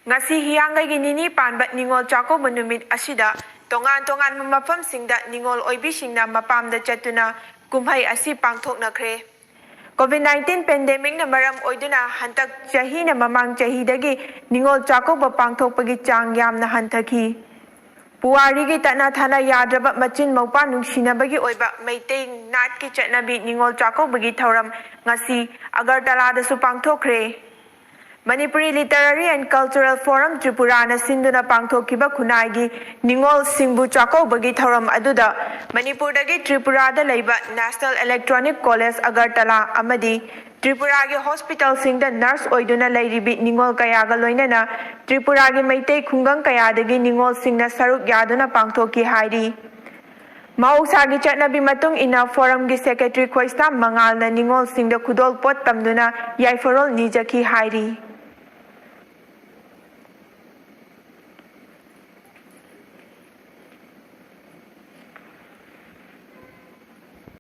Ngasi hiyangai nini panbat ningol chakauba numit asida tongan mafamsingda ningol oibisingna mapamda chatuna kumhai asi pangthoknakre. COVID-19 pandemic na maram oiduna hantak chahi na mamang chahidagi ningol chakauba pangthokpagi chang yamna hanthaki. Puwarigi tatna thana yadraba machin maupa nungsinabagi oiba Meitei Natki chatnabi ningol chakaubagi thauram ngasi Agartaladasu pangthokre. Manipuri Literary and Cultural Forum Tripura na sinduna pangthokkiba khunai ningol singbu chakaubagi thauram aduda Manipurdagi Tripurada leiba National Electronic College Agartala amadi Tripuragi Hospital singda nurse oiduna leiribi ningol kayaga loinana Tripuragi Meitei khungang kayadagi ningol singna saruk yaduna pangthokki hairi. Mausagi chatnabi matung ina forum gi secretary Khoista Mangal na ningol singda khudol pot tamduna yaiforol nijaki hairi.